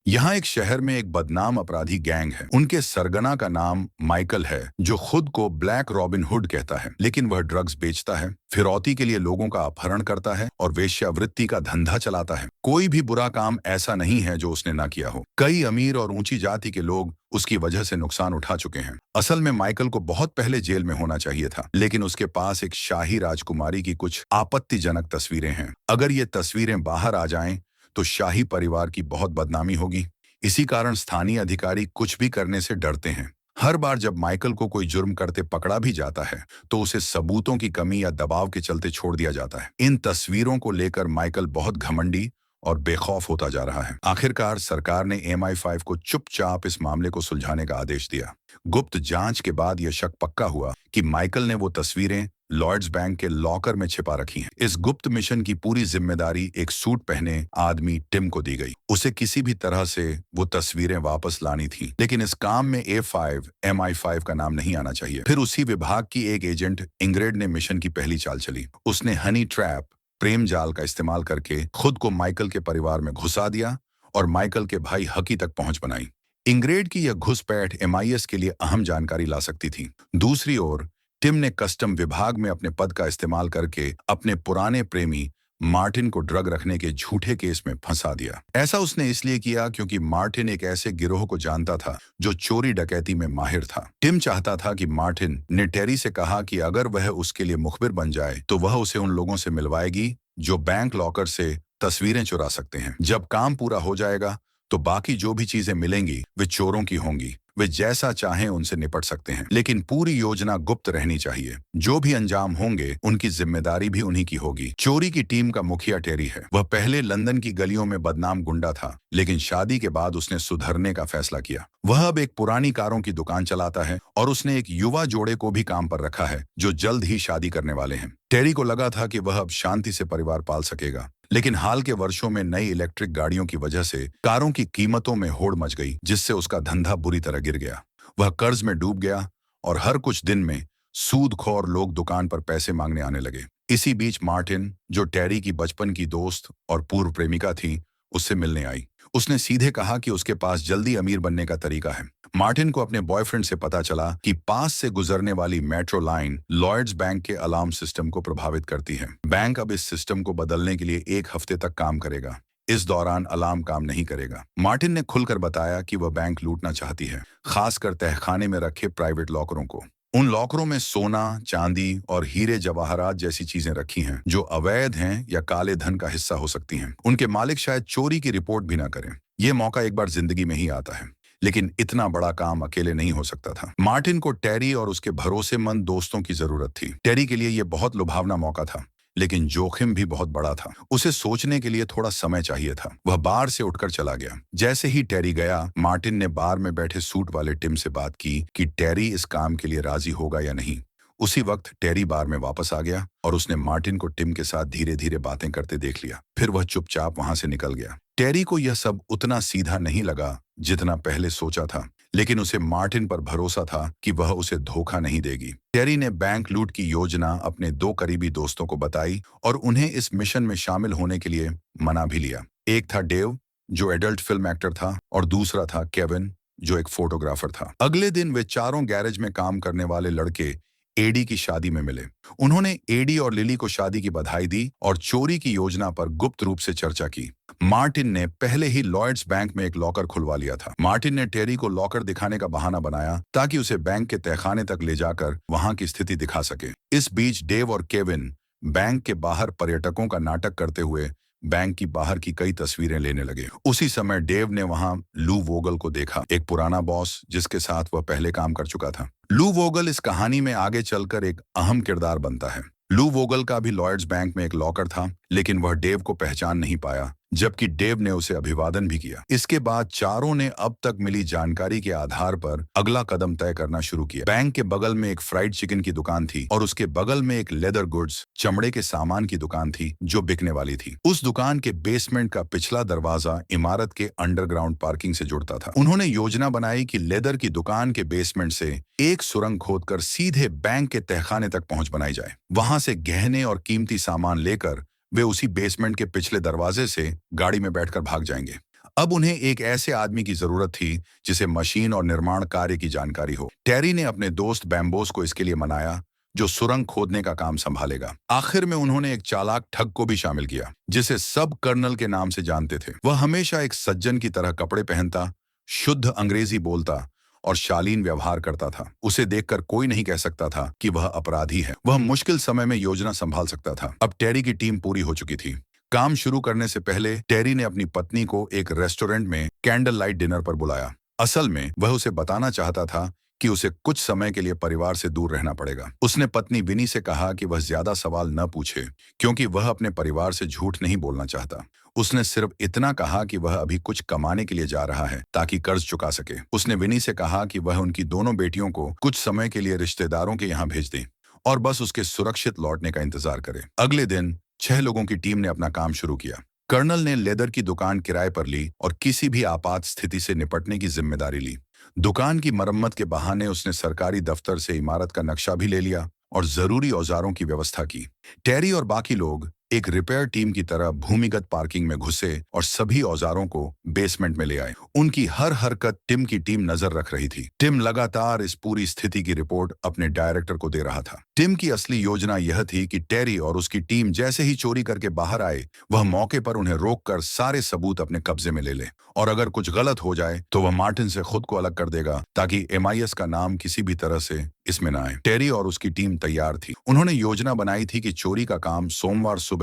यहाँ एक शहर में एक बदनाम अपराधी गैंग है। उनके सरगना का नाम माइकल है, जो खुद को ब्लैक रॉबिन हुड कहता है, लेकिन वह ड्रग्स बेचता है, फिरौती के लिए लोगों का अपहरण करता है और वेश्यावृत्ति का धंधा चलाता है। कोई भी बुरा काम ऐसा नहीं है जो उसने ना किया हो। कई अमीर और ऊंची जाति के लोग उसकी वजह से नुकसान उठा चुके हैं। असल में माइकल को बहुत पहले जेल में होना चाहिए था, लेकिन उसके पास एक शाही राजकुमारी की कुछ आपत्तिजनक तस्वीरें हैं। अगर ये तस्वीरें बाहर आ जाएं तो शाही परिवार की बहुत बदनामी होगी। इसी कारण स्थानीय अधिकारी कुछ भी करने से डरते हैं। हर बार जब माइकल को कोई जुर्म करते पकड़ा भी जाता है तो उसे सबूतों की कमी या दबाव के चलते छोड़ दिया जाता है। इन तस्वीरों को लेकर माइकल बहुत घमंडी और बेखौफ होता जा रहा है। आखिरकार सरकार ने MI5 को चुपचाप इस मामले को सुलझाने का आदेश दिया। गुप्त जांच के बाद यह शक पक्का हुआ कि माइकल ने वो तस्वीरें लॉर्ड्स बैंक के लॉकर में छिपा रखी हैं। इस गुप्त मिशन की पूरी जिम्मेदारी एक सूट पहने आदमी टिम को दी गई। उसे किसी भी तरह से वो तस्वीरें वापस लानी थी, लेकिन इस काम में A5 MI5 का नाम नहीं आना चाहिए। फिर उसी विभाग की एक एजेंट इंग्रेड ने मिशन की पहली चाल चली। उसने हनी ट्रैप प्रेम जाल का इस्तेमाल करके खुद को माइकल के परिवार में घुसा दिया और माइकल के भाई हकी तक पहुंच बनाई। इंग्रेड की यह घुसपैठ MI6 के लिए अहम जानकारी ला सकती थी। दूसरी ओर टिम ने कस्टम विभाग में अपने पद का इस्तेमाल करके अपने पुराने प्रेमी मार्टिन को ड्रग रखने के झूठे केस में फंसा दिया। ऐसा उसने इसलिए किया क्योंकि मार्टिन एक ऐसे गिरोह को जानता था जो चोरी डकैती में माहिर था। टिम चाहता था कि मार्टिन ने टेरी से कहा कि अगर वह उसके लिए मुखबिर बन जाए तो वह उसे उन लोगों से मिलवाएगी जो बैंक लॉकर से तस्वीरें चुरा सकते हैं। जब काम पूरा हो जाएगा तो बाकी जो भी चीजें मिलेंगी वे चोरों की होंगी। वे जैसा चाहें उनसे निपट सकते हैं, लेकिन पूरी योजना गुप्त रहनी चाहिए। जो भी अंजाम होंगे उनकी जिम्मेदारी भी उन्हीं की होगी। चोरी की टीम का मुखिया टेरी है। वह पहले लंदन की गलियों में बदनाम गुंडा था, लेकिन शादी के बाद उसने सुधरने का फैसला किया। वह अब एक पुरानी कारों की दुकान चलाता है और उसने एक युवा जोड़े को भी काम पर रखा है जो जल्द ही शादी करने वाले हैं। टेरी को लगा था कि वह अब शांति से परिवार पाल सकेगा, लेकिन हाल के वर्षों में नई इलेक्ट्रिक गाड़ियों की वजह से कारों की कीमतों में होड़ मच गई, जिससे उसका धंधा बुरी तरह गिर गया। वह कर्ज में डूब गया और हर कुछ दिन में सूदखोर लोग दुकान पर पैसे मांगने आने लगे। इसी बीच मार्टिन, जो टेरी की बचपन की दोस्त और पूर्व प्रेमिका थी, उससे मिलने आई। उसने सीधे कहा कि उसके पास जल्दी अमीर बनने का तरीका है। मार्टिन को अपने बॉयफ्रेंड से पता चला कि पास से गुजरने वाली मेट्रो लाइन लॉयड्स बैंक के अलार्म सिस्टम को प्रभावित करती है। बैंक अब इस सिस्टम को बदलने के लिए 1 हफ्ते तक काम करेगा। इस दौरान अलार्म काम नहीं करेगा। मार्टिन ने खुलकर बताया कि वह बैंक लूटना चाहती है, खासकर तहखाने में रखे प्राइवेट लॉकरों को। उन लॉकरों में सोना, चांदी और हीरे जवाहरात जैसी चीजें रखी हैं जो अवैध हैं या काले धन का हिस्सा हो सकती हैं। उनके मालिक शायद चोरी की रिपोर्ट भी ना करें। यह मौका एक बार जिंदगी में ही आता है, लेकिन इतना बड़ा काम अकेले नहीं हो सकता था। मार्टिन को टेरी और उसके भरोसेमंद दोस्तों की जरूरत थी। टेरी के लिए यह बहुत लुभावना मौका था, लेकिन जोखिम भी बहुत बड़ा था। उसे सोचने के लिए थोड़ा समय चाहिए था। वह बार से उठकर चला गया। जैसे ही टेरी गया, मार्टिन ने बार में बैठे सूट वाले टिम से बात की कि टेरी इस काम के लिए राजी होगा या नहीं। उसी वक्त टेरी बार में वापस आ गया और उसने मार्टिन को टिम के साथ धीरे धीरे बातें करते देख लिया। फिर वह चुपचाप वहां से निकल गया। टेरी को यह सब उतना सीधा नहीं लगा जितना पहले सोचा था, लेकिन उसे मार्टिन पर भरोसा था कि वह उसे धोखा नहीं देगी। टेरी ने बैंक लूट की योजना अपने 2 करीबी दोस्तों को बताई और उन्हें इस मिशन में शामिल होने के लिए मना भी लिया। एक था डेव, जो एडल्ट फिल्म एक्टर था, और दूसरा था केविन, जो एक फोटोग्राफर था। अगले दिन वे चारों गैरेज में काम करने वाले लड़के एडी की शादी में मिले। उन्होंने एडी और लिली को शादी की बधाई दी और चोरी की योजना पर गुप्त रूप से चर्चा की। मार्टिन ने पहले ही लॉयड्स बैंक में एक लॉकर खुलवा लिया था। मार्टिन ने टेरी को लॉकर दिखाने का बहाना बनाया ताकि उसे बैंक के तहखाने तक ले जाकर वहां की स्थिति दिखा सके। इस बीच डेव और केविन बैंक के बाहर पर्यटकों का नाटक करते हुए बैंक की बाहर की कई तस्वीरें लेने लगे। उसी समय डेव ने वहां लू वोगल को देखा, एक पुराना बॉस जिसके साथ वह पहले काम कर चुका था। लू वोगल इस कहानी में आगे चलकर एक अहम किरदार बनता है। लू वोगल का भी लॉयड्स बैंक में एक लॉकर था, लेकिन वह डेव को पहचान नहीं पाया, जबकि डेव ने उसे अभिवादन भी किया। इसके बाद चारों ने अब तक मिली जानकारी के आधार पर अगला कदम तय करना शुरू किया। बैंक के बगल में एक फ्राइड चिकन की दुकान थी और उसके बगल में एक लेदर गुड्स, चमड़े के सामान की दुकान थी जो बिकने वाली थी। उस दुकान के बेसमेंट का पिछला दरवाजा इमारत के अंडरग्राउंड पार्किंग से जुड़ता था। उन्होंने योजना बनाई कि लेदर की दुकान के बेसमेंट से एक सुरंग खोदकर सीधे बैंक के तहखाने तक पहुंच बनाई जाए। वहां से गहने और कीमती सामान लेकर वे उसी बेसमेंट के पिछले दरवाजे से गाड़ी में बैठकर भाग जाएंगे। अब उन्हें एक ऐसे आदमी की जरूरत थी जिसे मशीन और निर्माण कार्य की जानकारी हो। टेरी ने अपने दोस्त बैम्बोस को इसके लिए मनाया, जो सुरंग खोदने का काम संभालेगा। आखिर में उन्होंने एक चालाक ठग को भी शामिल किया, जिसे सब कर्नल के नाम से जानते थे। वह हमेशा एक सज्जन की तरह कपड़े पहनता, शुद्ध अंग्रेजी बोलता और शालीन व्यवहार करता था। उसे देखकर कोई नहीं कह सकता था कि वह अपराधी है। वह मुश्किल समय में योजना संभाल सकता था। अब टेरी की टीम पूरी हो चुकी थी। काम शुरू करने से पहले टेरी ने अपनी पत्नी को एक रेस्टोरेंट में कैंडल लाइट डिनर पर बुलाया। असल में वह उसे बताना चाहता था कि उसे कुछ समय के लिए परिवार से दूर रहना पड़ेगा। उसने पत्नी विनी से कहा कि वह ज्यादा सवाल न पूछे, क्योंकि वह अपने परिवार से झूठ नहीं बोलना चाहता। उसने सिर्फ इतना कहा कि वह अभी कुछ कमाने के लिए जा रहा है ताकि कर्ज चुका सके। उसने विनी से कहा कि वह उनकी दोनों बेटियों को कुछ समय के लिए रिश्तेदारों के यहाँ भेज दे और बस उसके सुरक्षित लौटने का इंतजार करे। अगले दिन 6 लोगों की टीम ने अपना काम शुरू किया। कर्नल ने लेदर की दुकान किराए पर ली और किसी भी आपात स्थिति से निपटने की जिम्मेदारी ली। दुकान की मरम्मत के बहाने उसने सरकारी दफ्तर से इमारत का नक्शा भी ले लिया और जरूरी औजारों की व्यवस्था की। टेरी और बाकी लोग एक रिपेयर टीम की तरह भूमिगत पार्किंग में घुसे और सभी औजारों को बेसमेंट में ले आए। उनकी हर हरकत टिम की टीम नजर रख रही थी। टिम लगातार इस पूरी स्थिति की रिपोर्ट अपने डायरेक्टर को दे रहा था। टिम की असली योजना यह थी कि टेरी और उसकी टीम जैसे ही चोरी करके बाहर आए, वह मौके पर उन्हें रोककर सारे सबूत अपने कब्जे में ले ले और अगर कुछ गलत हो जाए तो वह मार्टिन से खुद को अलग कर देगा ताकि MI6 का नाम किसी भी तरह से इसमें न आए। टेरी और उसकी टीम तैयार थी। उन्होंने योजना बनाई थी कि चोरी का काम सोमवार सुबह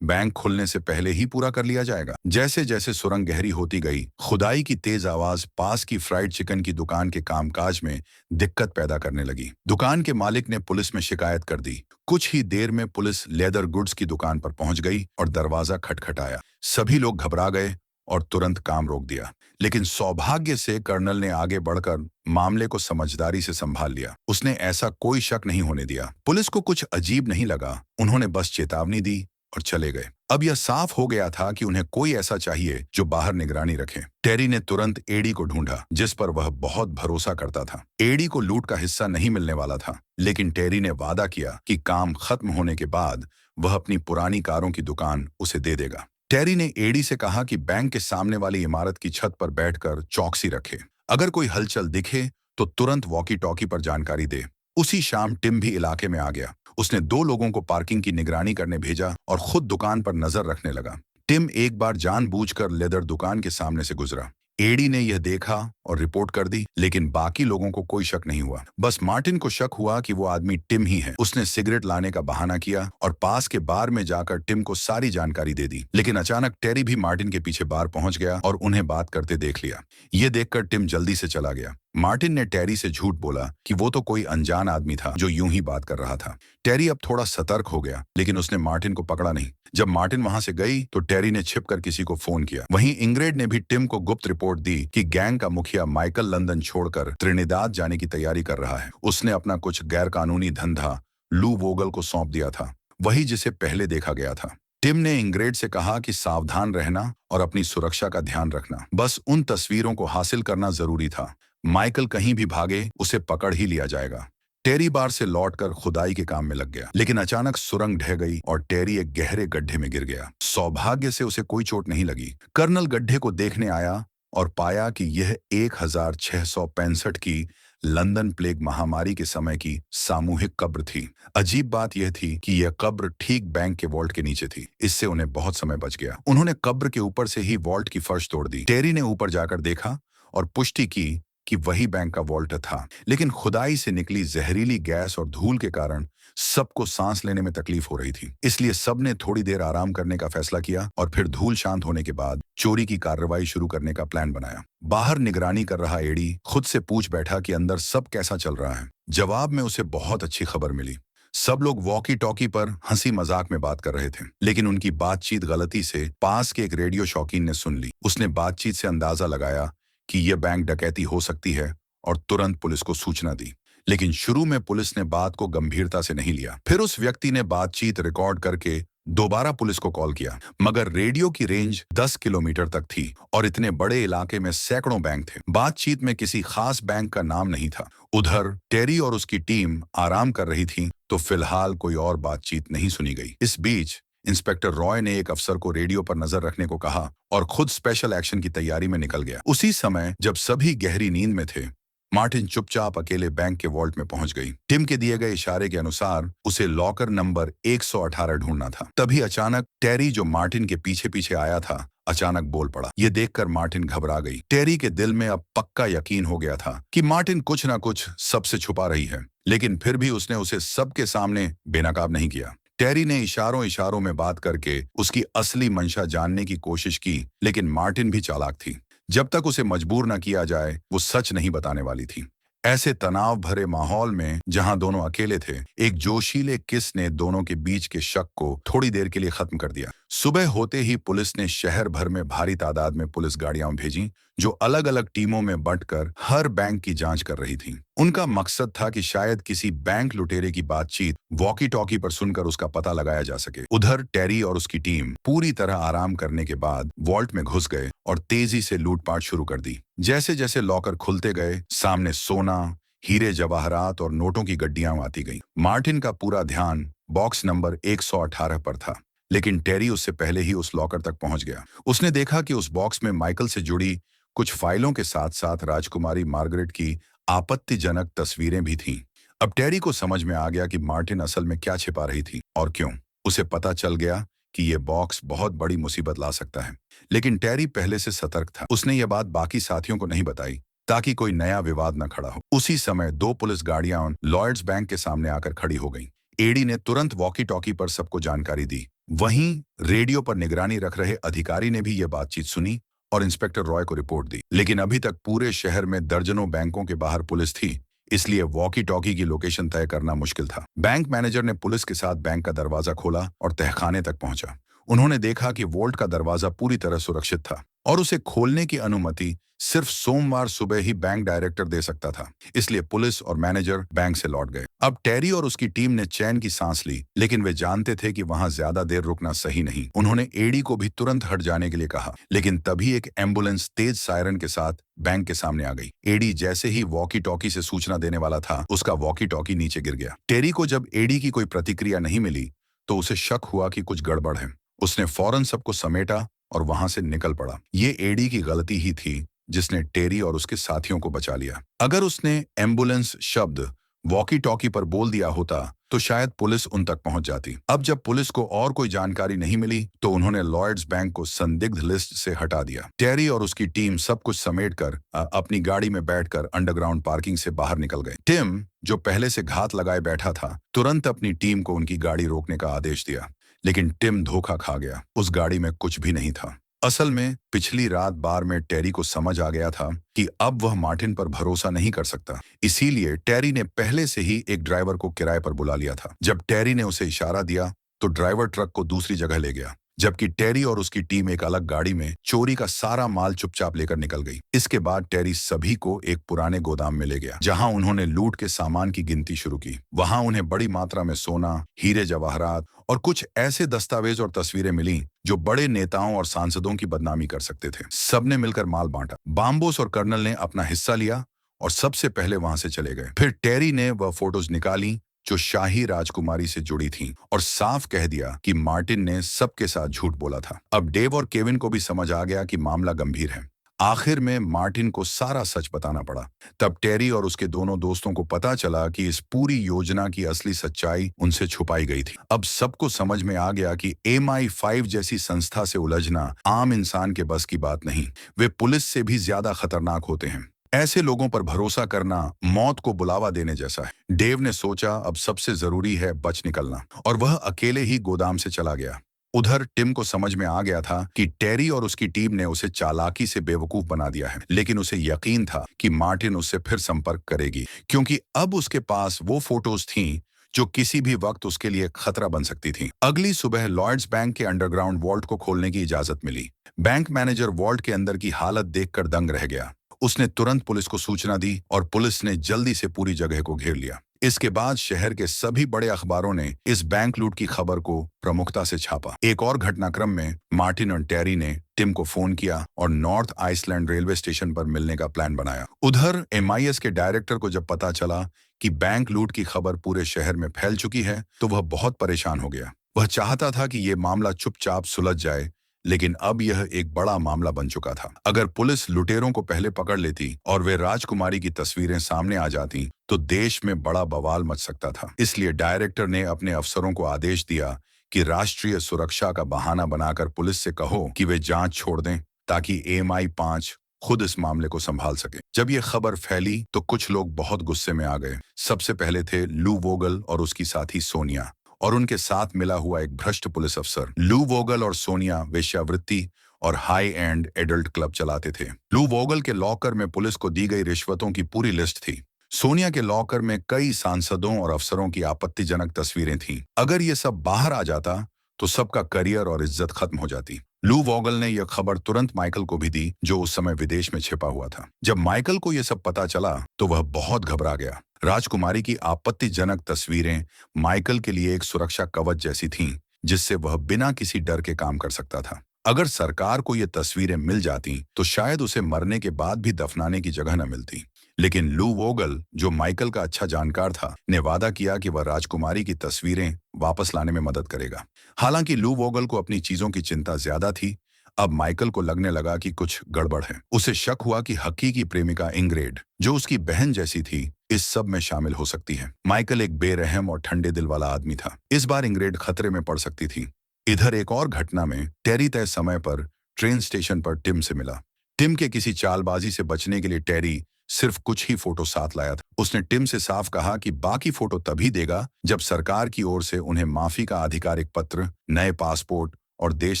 बैंक खुलने से पहले ही पूरा कर लिया जाएगा। जैसे जैसे सुरंग गहरी होती गई, खुदाई की तेज आवाज पास की फ्राइड चिकन की दुकान के कामकाज में दिक्कत पैदा करने लगी। दुकान के मालिक ने पुलिस में शिकायत कर दी। कुछ ही देर में पुलिस लेदर गुड्स की दुकान पर पहुंच गई और दरवाजा खटखटाया। सभी लोग घबरा गए और तुरंत काम रोक दिया। लेकिन सौभाग्य से कर्नल ने आगे बढ़कर मामले को समझदारी से संभाल लिया। उसने ऐसा कोई शक नहीं होने दिया। पुलिस को कुछ अजीब नहीं लगा। उन्होंने बस चेतावनी दी और चले गए। अब यह साफ हो गया था कि उन्हें कोई ऐसा चाहिए जो बाहर निगरानी रखे। टेरी ने तुरंत एडी को ढूंढा, जिस पर वह बहुत भरोसा करता था। एडी को लूट का हिस्सा नहीं मिलने वाला था, लेकिन टेरी ने वादा किया कि काम खत्म होने के बाद वह अपनी पुरानी कारों की दुकान उसे दे देगा। टेरी ने एडी से कहा कि बैंक के सामने वाली इमारत की छत पर बैठकर चौकसी रखे। अगर कोई हलचल दिखे तो तुरंत वॉकी टॉकी पर जानकारी दे। उसी शाम टिम भी इलाके में आ गया। उसने 2 लोगों को पार्किंग की निगरानी करने भेजा और खुद दुकान पर नजर रखने लगा। टिम एक बार जानबूझकर लेदर दुकान के सामने से गुजरा। एडी ने यह देखा और रिपोर्ट कर दी, लेकिन बाकी लोगों को कोई शक नहीं हुआ। बस मार्टिन को शक हुआ कि वो आदमी टिम ही है। उसने सिगरेट लाने का बहाना किया और पास के बार में जाकर टिम को सारी जानकारी दे दी। लेकिन अचानक टेरी भी मार्टिन के पीछे बार पहुंच गया और उन्हें बात करते देख लिया। ये देखकर टिम जल्दी से चला गया। मार्टिन ने टेरी से झूठ बोला कि वो तो कोई अनजान आदमी था जो यूं ही बात कर रहा था। टेरी अब थोड़ा सतर्क हो गया, लेकिन उसने मार्टिन को पकड़ा नहीं। जब मार्टिन वहां से गई तो टेरी ने छिपकर किसी को फोन किया। वहीं इंग्रेड ने भी टिम को गुप्त रिपोर्ट दी कि गैंग का मुखिया माइकल लंदन छोड़कर त्रिनिदाद जाने की तैयारी कर रहा है। उसने अपना कुछ गैरकानूनी धंधा लू वोगल को सौंप दिया था, वही जिसे पहले देखा गया था। टिम ने इंग्रेड से कहा कि सावधान रहना और अपनी सुरक्षा का ध्यान रखना। बस उन तस्वीरों को हासिल करना जरूरी था। माइकल कहीं भी भागे, उसे पकड़ ही लिया जाएगा। टेरी बार से लौटकर खुदाई के काम में लग गया, लेकिन अचानक सुरंग ढह गई और टेरी एक गहरे गड्ढे में गिर गया। सौभाग्य से उसे कोई चोट नहीं लगी। कर्नल गड्ढे को देखने आया और पाया कि यह 1665 की लंदन प्लेग महामारी के समय की सामूहिक कब्र थी। अजीब बात यह थी कि यह कब्र ठीक बैंक के वॉल्ट के नीचे थी। इससे उन्हें बहुत समय बच गया। उन्होंने कब्र के ऊपर से ही वॉल्ट की फर्श तोड़ दी। टेरी ने ऊपर जाकर देखा और पुष्टि की कि वही बैंक का वॉल्ट था, लेकिन खुदाई से निकली जहरीली गैस और धूल के कारण सबको सांस लेने में तकलीफ हो रही थी। इसलिए सबने थोड़ी देर आराम करने का फैसला किया और फिर धूल शांत होने के बाद चोरी की कार्रवाई शुरू करने का प्लान बनाया। बाहर निगरानी कर रहा एडी खुद से पूछ बैठा कि अंदर सब कैसा चल रहा है। जवाब में उसे बहुत अच्छी खबर मिली। सब लोग वॉकी टॉकी पर हंसी मजाक में बात कर रहे थे, लेकिन उनकी बातचीत गलती से पास के एक रेडियो शौकीन ने सुन ली। उसने बातचीत से अंदाजा लगाया कि यह बैंक डकैती हो सकती है और तुरंत पुलिस को सूचना दी। लेकिन शुरू में पुलिस ने बात को गंभीरता से नहीं लिया। फिर उस व्यक्ति ने बातचीत रिकॉर्ड करके दोबारा पुलिस को कॉल किया, मगर रेडियो की रेंज 10 किलोमीटर तक थी और इतने बड़े इलाके में सैकड़ों बैंक थे। बातचीत में किसी खास बैंक का नाम नहीं था। उधर टेरी और उसकी टीम आराम कर रही थी, तो फिलहाल कोई और बातचीत नहीं सुनी गई। इस बीच इंस्पेक्टर रॉय ने एक अफसर को रेडियो पर नजर रखने को कहा और खुद स्पेशल एक्शन की तैयारी में निकल गया। उसी समय जब सभी गहरी नींद में थे, मार्टिन चुपचाप अकेले बैंक के वॉल्ट में पहुंच गई। टिम के दिए गए इशारे के अनुसार उसे लॉकर नंबर 118 ढूंढना था। तभी अचानक टेरी, जो मार्टिन के पीछे पीछे आया था, अचानक बोल पड़ा। ये देखकर मार्टिन घबरा गई। टेरी के दिल में अब पक्का यकीन हो गया था कि मार्टिन कुछ ना कुछ सबसे छुपा रही है, लेकिन फिर भी उसने उसे सबके सामने बेनकाब नहीं किया। टेरी ने इशारों इशारों में बात करके उसकी असली मंशा जानने की कोशिश की, लेकिन मार्टिन भी चालाक थी। जब तक उसे मजबूर न किया जाए, वो सच नहीं बताने वाली थी। ऐसे तनाव भरे माहौल में जहां दोनों अकेले थे, एक जोशीले किस ने दोनों के बीच के शक को थोड़ी देर के लिए खत्म कर दिया। सुबह होते ही पुलिस ने शहर भर में भारी तादाद में पुलिस गाड़ियां भेजी, जो अलग अलग टीमों में बंटकर हर बैंक की जांच कर रही थीं। उनका मकसद था कि शायद किसी बैंक लुटेरे की बातचीत वॉकी टॉकी पर सुनकर उसका पता लगाया जा सके। उधर टेरी और उसकी टीम पूरी तरह आराम करने के बाद वॉल्ट में घुस गए और तेजी से लूटपाट शुरू कर दी। जैसे जैसे लॉकर खुलते गए, सामने सोना, हीरे जवाहरात और नोटों की गड्डियां आती गईं। मार्टिन का पूरा ध्यान बॉक्स नंबर 118 पर था, लेकिन टेरी उससे पहले ही उस लॉकर तक पहुंच गया। उसने देखा कि उस बॉक्स में माइकल से जुड़ी कुछ फाइलों के साथ साथ राजकुमारी मार्गरेट की आपत्तिजनक तस्वीरें भी थीं। अब टेरी को समझ में आ गया कि मार्टिन असल में क्या छिपा रही थी और क्यों। उसे पता चल गया कि ये बॉक्स बहुत बड़ी मुसीबत ला सकता है, लेकिन टेरी पहले से सतर्क था। उसने ये बात बाकी साथियों को नहीं बताई ताकि कोई नया विवाद न खड़ा हो। उसी समय 2 पुलिस गाड़ियां लॉयड्स बैंक के सामने आकर खड़ी हो गईं। एडी ने तुरंत वॉकी टॉकी पर सबको जानकारी दी। वहीं रेडियो पर निगरानी रख रहे अधिकारी ने भी ये बातचीत सुनी और इंस्पेक्टर रॉय को रिपोर्ट दी। लेकिन अभी तक पूरे शहर में दर्जनों बैंकों के बाहर पुलिस थी, इसलिए वॉकी टॉकी की लोकेशन तय करना मुश्किल था। बैंक मैनेजर ने पुलिस के साथ बैंक का दरवाजा खोला और तहखाने तक पहुंचा। उन्होंने देखा कि वोल्ट का दरवाजा पूरी तरह सुरक्षित था और उसे खोलने की अनुमति सिर्फ सोमवार सुबह ही बैंक डायरेक्टर दे सकता था। इसलिए पुलिस और मैनेजर बैंक से लौट गए। अब टेरी और उसकी टीम ने चैन की सांस ली, लेकिन वे जानते थे कि वहां ज्यादा देर रुकना सही नहीं। उन्होंने एडी को भी तुरंत हट जाने के लिए कहा, लेकिन तभी एक एम्बुलेंस तेज सायरन के साथ बैंक के सामने आ गई। एडी जैसे ही वॉकी टॉकी से सूचना देने वाला था, उसका वॉकी टॉकी नीचे गिर गया। टेरी को जब एडी की कोई प्रतिक्रिया नहीं मिली, तो उसे शक हुआ कि कुछ गड़बड़ है। उसने फौरन सबको समेटा और वहां से निकल पड़ा। ये एडी की गलती ही थी जिसने टेरी और उसके साथियों को बचा लिया। अगर उसने एम्बुलेंस शब्द वॉकी टॉकी पर बोल दिया होता, तो शायद पुलिस उन तक पहुंच जाती। अब जब पुलिस को और कोई जानकारी नहीं मिली, तो उन्होंने लॉयड्स बैंक को संदिग्ध लिस्ट से हटा दिया। टेरी और उसकी टीम सब कुछ समेटकर अपनी गाड़ी में बैठकर अंडरग्राउंड पार्किंग से बाहर निकल गए। टिम, जो पहले से घात लगाए बैठा था, तुरंत अपनी टीम को उनकी गाड़ी रोकने का आदेश दिया, लेकिन टिम धोखा खा गया। उस गाड़ी में कुछ भी नहीं था। असल में पिछली रात बार में टेरी को समझ आ गया था कि अब वह मार्टिन पर भरोसा नहीं कर सकता। इसीलिए टेरी ने पहले से ही एक ड्राइवर को किराए पर बुला लिया था। जब टेरी ने उसे इशारा दिया, तो ड्राइवर ट्रक को दूसरी जगह ले गया, जबकि टेरी और उसकी टीम एक अलग गाड़ी में चोरी का सारा माल चुपचाप लेकर निकल गई। इसके बाद टेरी सभी को एक पुराने गोदाम में ले गया, जहां उन्होंने लूट के सामान की गिनती शुरू की। वहां उन्हें बड़ी मात्रा में सोना, हीरे जवाहरात और कुछ ऐसे दस्तावेज और तस्वीरें मिली जो बड़े नेताओं और सांसदों की बदनामी कर सकते थे। सबने मिलकर माल बांटा। बाम्बोस और कर्नल ने अपना हिस्सा लिया और सबसे पहले वहां से चले गए। फिर टेरी ने वह फोटोज निकाली जो शाही राजकुमारी से जुड़ी थीं और साफ कह दिया कि मार्टिन ने सबके साथ झूठ बोला था। अब डेव और केविन को भी समझ आ गया कि मामला गंभीर है। आखिर में मार्टिन को सारा सच बताना पड़ा। तब टेरी और उसके दोनों दोस्तों को पता चला कि इस पूरी योजना की असली सच्चाई उनसे छुपाई गई थी। अब सबको समझ में आ गया कि MI5 जैसी संस्था से उलझना आम इंसान के बस की बात नहीं। वे पुलिस से भी ज्यादा खतरनाक होते हैं। ऐसे लोगों पर भरोसा करना मौत को बुलावा देने जैसा है। डेव ने सोचा अब सबसे जरूरी है बच निकलना, और वह अकेले ही गोदाम से चला गया। उधर टिम को समझ में आ गया था कि टेरी और उसकी टीम ने उसे चालाकी से बेवकूफ बना दिया है, लेकिन उसे यकीन था कि मार्टिन उससे फिर संपर्क करेगी, क्योंकि अब उसके पास वो फोटोज थीं जो किसी भी वक्त उसके लिए खतरा बन सकती थी। अगली सुबह लॉयड्स बैंक के अंडरग्राउंड वॉल्ट को खोलने की इजाजत मिली। बैंक मैनेजर वॉल्ट के अंदर की हालत देखकर दंग रह गया। उसने तुरंत पुलिस को सूचना दी और पुलिस ने जल्दी से पूरी जगह को घेर लिया। इसके बाद शहर के सभी बड़े अखबारों ने इस बैंक लूट की खबर को प्रमुखता से छापा। एक और घटनाक्रम में मार्टिन और टेरी ने टिम को फोन किया और नॉर्थ आइसलैंड रेलवे स्टेशन पर मिलने का प्लान बनाया। उधर MI6 के डायरेक्टर को जब पता चला कि बैंक लूट की खबर पूरे शहर में फैल चुकी है, तो वह बहुत परेशान हो गया। वह चाहता था कि ये मामला चुपचाप सुलझ जाए, लेकिन अब यह एक बड़ा मामला बन चुका था। अगर पुलिस लुटेरों को पहले पकड़ लेती और वे राजकुमारी की तस्वीरें सामने आ जाती, तो देश में बड़ा बवाल मच सकता था। इसलिए डायरेक्टर ने अपने अफसरों को आदेश दिया कि राष्ट्रीय सुरक्षा का बहाना बनाकर पुलिस से कहो कि वे जांच छोड़ दें, ताकि MI5 खुद इस मामले को संभाल सके। जब ये खबर फैली तो कुछ लोग बहुत गुस्से में आ गए। सबसे पहले थे लू वोगल और उसकी साथी सोनिया, और उनके साथ मिला हुआ एक भ्रष्ट पुलिस अफसर। लू वोगल और सोनिया वेश्यावृत्ति और हाई एंड एडल्ट क्लब चलाते थे। लू वोगल के लॉकर में पुलिस को दी गई रिश्वतों की पूरी लिस्ट थी। सोनिया के लॉकर में कई सांसदों और अफसरों की आपत्तिजनक तस्वीरें थीं। अगर ये सब बाहर आ जाता तो सबका करियर और इज्जत खत्म हो जाती। लू वोगल ने यह खबर तुरंत माइकल को भी दी, जो उस समय विदेश में छिपा हुआ था। जब माइकल को यह सब पता चला तो वह बहुत घबरा गया। राजकुमारी की आपत्तिजनक तस्वीरें माइकल के लिए एक सुरक्षा कवच जैसी थीं, जिससे वह बिना किसी डर के काम कर सकता था। अगर सरकार को ये तस्वीरें मिल जाती तो शायद उसे मरने के बाद भी दफनाने की जगह न मिलती। लेकिन लू वोगल, जो माइकल का अच्छा जानकार था, ने वादा किया कि वह राजकुमारी की तस्वीरें वापस लाने में मदद करेगा। हालांकि लू वोगल को अपनी चीजों की चिंता ज्यादा थी। अब माइकल को लगने लगा कि कुछ गड़बड़ है। उसे शक हुआ कि हकीकी प्रेमिका इंग्रेड, जो उसकी बहन जैसी थी, इस सब में शामिल हो सकती है। माइकल एक बेरहम और ठंडे दिल वाला आदमी था। इस बार इंग्रेड खतरे में पड़ सकती थी। इधर एक और घटना में टेरी तय समय पर ट्रेन स्टेशन पर टिम से मिला। टिम के किसी चालबाजी से बचने के लिए टेरी सिर्फ कुछ ही फोटो साथ लाया था। उसने टिम से साफ कहा कि बाकी फोटो तभी देगा जब सरकार की ओर से उन्हें माफी का आधिकारिक पत्र, नए पासपोर्ट और देश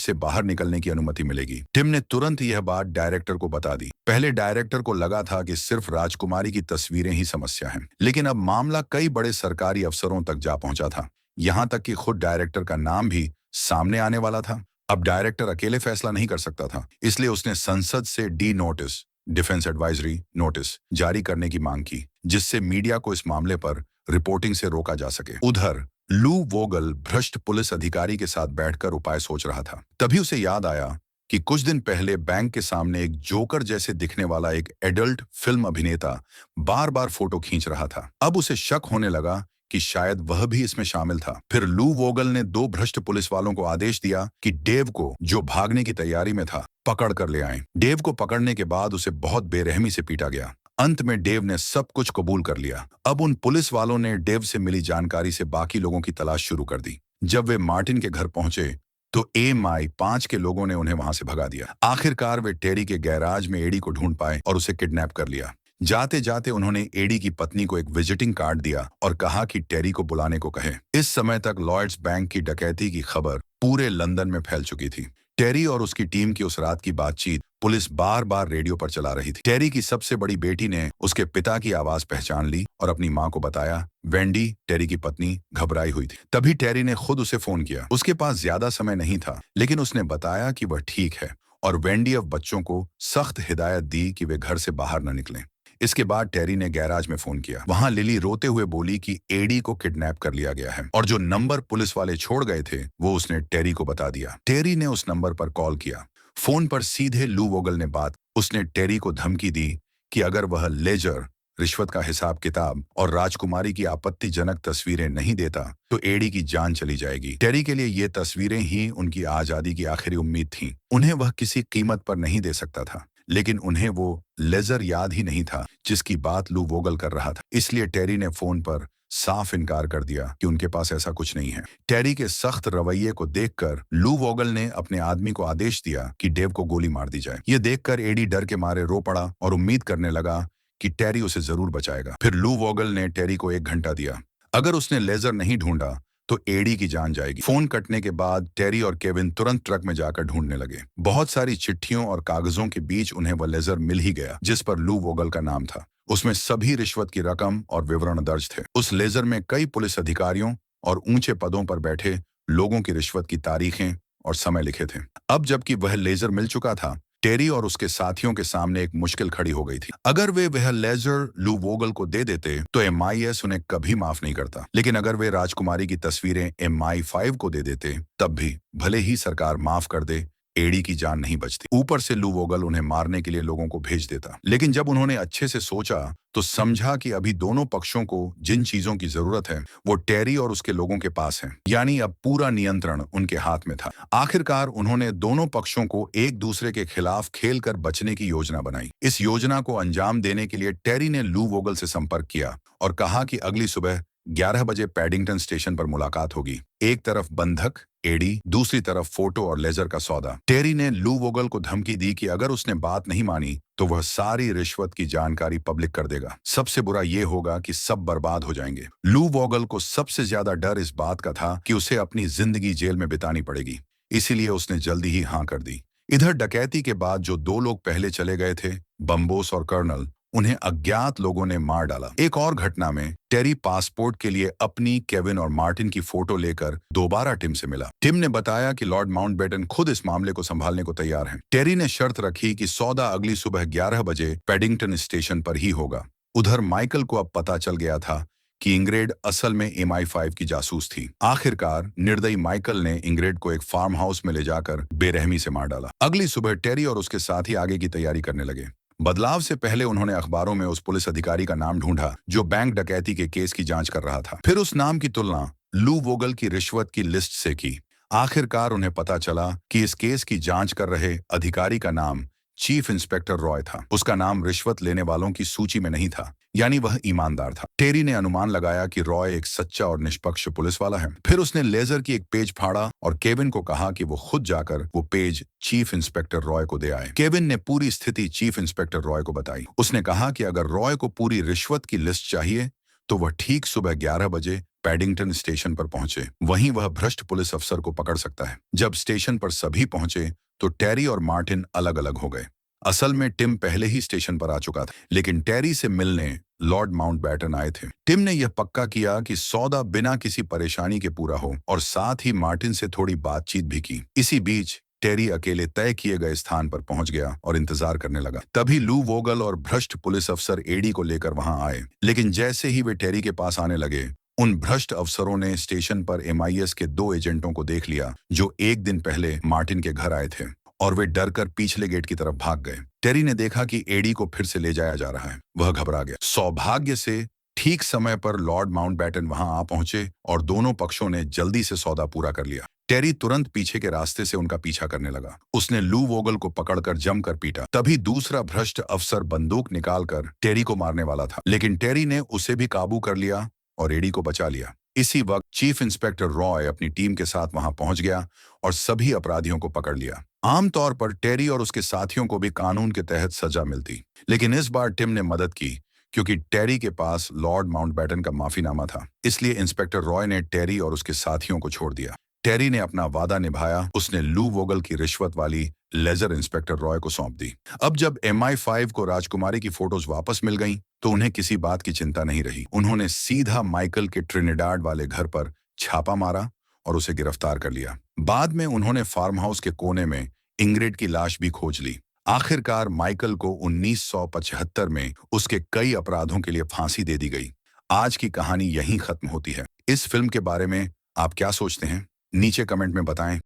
से बाहर निकलने की अनुमति मिलेगी। टिम ने तुरंत यह बात डायरेक्टर को बता दी। पहले डायरेक्टर को लगा था कि सिर्फ राजकुमारी की तस्वीरें ही समस्या हैं, लेकिन अब मामला कई बड़े सरकारी अफसरों तक जा पहुंचा था। यहां तक कि खुद डायरेक्टर का नाम भी सामने आने वाला था। अब डायरेक्टर अकेले फैसला नहीं कर सकता था, इसलिए उसने संसद से D notice, defence advisory notice, जारी करने की मांग की, जिससे मीडिया को इस मामले पर रिपोर्टिंग से रोका जा सके। उधर लू वोगल भ्रष्ट पुलिस अधिकारी के साथ बैठकर उपाय सोच रहा था। तभी उसे याद आया कि कुछ दिन पहले बैंक के सामने एक जोकर जैसे दिखने वाला एक एडल्ट फिल्म अभिनेता बार बार फोटो खींच रहा था। अब उसे शक होने लगा कि शायद वह भी इसमें शामिल था। फिर लू वोगल ने 2 भ्रष्ट पुलिस वालों को आदेश दिया कि डेव को, जो भागने की तैयारी में था, पकड़ कर ले आएं। डेव को पकड़ने के बाद उसे बहुत बेरहमी से पीटा गया। अंत में डेव ने सब कुछ कबूल कर लिया। अब उन पुलिस वालों ने डेव से मिली जानकारी से बाकी लोगों की तलाश शुरू कर दी। जब वे मार्टिन के घर पहुंचे तो MI5 के लोगों ने उन्हें वहां से भगा दिया। आखिरकार वे टेरी के गैराज में एडी को ढूंढ पाए और उसे किडनैप कर लिया। जाते जाते उन्होंने एडी की पत्नी को एक विजिटिंग कार्ड दिया और कहा कि टेरी को बुलाने को कहे। इस समय तक लॉयड्स बैंक की डकैती की खबर पूरे लंदन में फैल चुकी थी। टेरी और उसकी टीम की उस रात की बातचीत पुलिस बार बार रेडियो पर चला रही थी। टेरी की सबसे बड़ी बेटी ने उसके पिता की आवाज पहचान ली और अपनी माँ को बताया। वेंडी, टेरी की पत्नी, घबराई हुई थी। तभी टेरी ने खुद उसे फोन किया। उसके पास ज्यादा समय नहीं था, लेकिन उसने बताया कि वह ठीक है और वेंडी अब बच्चों को सख्त हिदायत दी कि वे घर से बाहर न निकलें। इसके बाद टेरी ने गैराज में फोन किया। वहां लिली रोते हुए बोली कि एडी को किडनैप कर लिया गया है और जो नंबर पुलिस वाले छोड़ गए थे वो उसने टेरी को बता दिया। टेरी ने उस नंबर पर कॉल किया। फोन पर सीधे लू वोगल ने बात। उसने टेरी को धमकी दी कि अगर वह लेजर, रिश्वत का हिसाब किताब और राजकुमारी की आपत्तिजनक तस्वीरें नहीं देता तो एडी की जान चली जाएगी। टेरी के लिए ये तस्वीरें ही उनकी आजादी की आखिरी उम्मीद थी। उन्हें वह किसी कीमत पर नहीं दे सकता था, लेकिन उन्हें वो लेजर याद ही नहीं था जिसकी बात लू वोगल कर रहा था। इसलिए टेरी ने फोन पर साफ इनकार कर दिया कि उनके पास ऐसा कुछ नहीं है। टेरी के सख्त रवैये को देखकर लू वोगल ने अपने आदमी को आदेश दिया कि डेव को गोली मार दी जाए। ये देखकर एडी डर के मारे रो पड़ा और उम्मीद करने लगा कि टेरी उसे जरूर बचाएगा। फिर लू वोगल ने टेरी को 1 घंटा दिया। अगर उसने लेजर नहीं ढूंढा तो एडी की जान जाएगी। फोन कटने के बाद टेरी और केविन तुरंत ट्रक में जाकर ढूंढने लगे। बहुत सारी चिट्ठियों और कागजों के बीच उन्हें वह लेजर मिल ही गया जिस पर लू वोगल का नाम था। उसमें सभी रिश्वत की रकम और विवरण दर्ज थे। उस लेजर में कई पुलिस अधिकारियों और ऊंचे पदों पर बैठे लोगों की रिश्वत की तारीखें और समय लिखे थे। अब जबकि वह लेजर मिल चुका था, टेरी और उसके साथियों के सामने एक मुश्किल खड़ी हो गई थी। अगर वे वह लेजर लू वोगल को दे देते तो MI6 उन्हें कभी माफ नहीं करता, लेकिन अगर वे राजकुमारी की तस्वीरें MI5 को दे देते तब भी, भले ही सरकार माफ कर दे, एडी की जान नहीं बचती। ऊपर से लू वोगल उन्हें मारने के लिए लोगों को भेज देता। लेकिन जब उन्होंने अच्छे से सोचा तो समझा कि अभी दोनों पक्षों को जिन चीजों की जरूरत है वो टेरी और उसके लोगों के पास है, यानी अब पूरा नियंत्रण उनके हाथ में था। आखिरकार उन्होंने दोनों पक्षों को एक दूसरे के खिलाफ खेलकर बचने की योजना बनाई। इस योजना को अंजाम देने के लिए टेरी ने लू वोगल से संपर्क किया और कहा कि अगली सुबह 11 बजे पैडिंगटन स्टेशन पर मुलाकात होगी। एक तरफ बंधक एडी, दूसरी तरफ फोटो और लेजर का सौदा। टेरी ने लू वोगल को धमकी दी कि अगर उसने बात नहीं मानी तो वह सारी रिश्वत की जानकारी पब्लिक कर देगा। सबसे बुरा ये होगा कि सब बर्बाद हो जाएंगे। लू वोगल को सबसे ज्यादा डर इस बात का था कि उसे अपनी जिंदगी जेल में बितानी पड़ेगी, इसीलिए उसने जल्दी ही हाँ कर दी। इधर डकैती के बाद जो दो लोग पहले चले गए थे, बम्बोस और कर्नल, उन्हें अज्ञात लोगों ने मार डाला। एक और घटना में टेरी पासपोर्ट के लिए अपनी, केविन और मार्टिन की फोटो लेकर दोबारा टिम से मिला। टिम ने बताया कि लॉर्ड माउंटबेटन खुद इस मामले को संभालने को तैयार हैं। टेरी ने शर्त रखी कि सौदा अगली सुबह 11 बजे पैडिंगटन स्टेशन पर ही होगा। उधर माइकल को अब पता चल गया था कि इंग्रेड असल में MI5 की जासूस थी। आखिरकार निर्दयी माइकल ने इंग्रेड को एक फार्म हाउस में ले जाकर बेरहमी से मार डाला। अगली सुबह टेरी और उसके साथी आगे की तैयारी करने लगे। बदलाव से पहले उन्होंने अखबारों में उस पुलिस अधिकारी का नाम ढूंढा जो बैंक डकैती के केस की जांच कर रहा था। फिर उस नाम की तुलना लू वोगल की रिश्वत की लिस्ट से की। आखिरकार उन्हें पता चला कि इस केस की जांच कर रहे अधिकारी का नाम चीफ इंस्पेक्टर रॉय था। उसका नाम रिश्वत लेने वालों की सूची में नहीं था, यानी वह ईमानदार था। टेरी ने अनुमान लगाया कि रॉय एक सच्चा और निष्पक्ष पुलिस वाला है। फिर उसने लेजर की एक पेज फाड़ा और केविन को कहा कि वो खुद जाकर वो पेज चीफ इंस्पेक्टर रॉय को दे आए। केविन ने पूरी स्थिति चीफ इंस्पेक्टर रॉय को बताई। उसने कहा कि अगर रॉय को पूरी रिश्वत की लिस्ट चाहिए तो वह ठीक सुबह 11 बजे पैडिंगटन स्टेशन पर पहुंचे। वहीं वह भ्रष्ट पुलिस अफसर को पकड़ सकता है। जब स्टेशन पर सभी पहुंचे तो टेरी और मार्टिन अलग अलग हो गए। असल में टिम पहले ही स्टेशन पर आ चुका था, लेकिन टेरी से मिलने लॉर्ड माउंटबेटन आए थे। टिम ने यह पक्का किया कि सौदा बिना किसी परेशानी के पूरा हो और साथ ही मार्टिन से थोड़ी बातचीत भी की। इसी बीच टेरी अकेले तय किए गए स्थान पर पहुंच गया और इंतजार करने लगा। तभी लू वोगल और भ्रष्ट पुलिस अफसर एडी को लेकर वहां आए, लेकिन जैसे ही वे टेरी के पास आने लगे, उन भ्रष्ट अफसरों ने स्टेशन पर MI6 के 2 एजेंटों को देख लिया जो एक दिन पहले मार्टिन के घर आए थे, और वे डरकर पिछले गेट की तरफ भाग गए। टेरी ने देखा कि एडी को फिर से ले जाया जा रहा है। वह घबरा गया। सौभाग्य से ठीक समय पर लॉर्ड माउंटबेटन वहां आ पहुंचे और दोनों पक्षों ने जल्दी से सौदा पूरा कर लिया। टेरी तुरंत पीछे के रास्ते से उनका पीछा करने लगा। उसने लू वोगल को पकड़कर जमकर पीटा। तभी दूसरा भ्रष्ट अफसर बंदूक निकालकर टेरी को मारने वाला था, लेकिन टेरी ने उसे भी काबू कर लिया और एडी को बचा लिया। इसी वक्त चीफ इंस्पेक्टर रॉय अपनी टीम के साथ वहां पहुंच गया और सभी अपराधियों को पकड़ लिया। आमतौर पर टेरी और उसके साथियों को भी कानून के तहत सजा मिलती, लेकिन इस बार टिम ने मदद की क्योंकि टेरी के पास लॉर्ड माउंटबेटन का माफीनामा था। इसलिए इंस्पेक्टर रॉय ने टेरी और उसके साथियों को छोड़ दिया। टेरी ने अपना वादा निभाया। उसने लू वोगल की रिश्वत वाली लेजर इंस्पेक्टर रॉय को सौंप दी। अब जब MI5 को राजकुमारी की फोटोज वापस मिल गईं, तो उन्हें किसी बात की चिंता नहीं रही। उन्होंने सीधा माइकल के ट्रिनिडाड वाले घर पर छापा मारा और उसे गिरफ्तार कर लिया। बाद में उन्होंने फार्म हाउस के कोने में इंग्रिड की लाश भी खोज ली। आखिरकार माइकल को 1975 में उसके कई अपराधों के लिए फांसी दे दी गई। आज की कहानी यहीं खत्म होती है। इस फिल्म के बारे में आप क्या सोचते हैं? नीचे कमेंट में बताएं।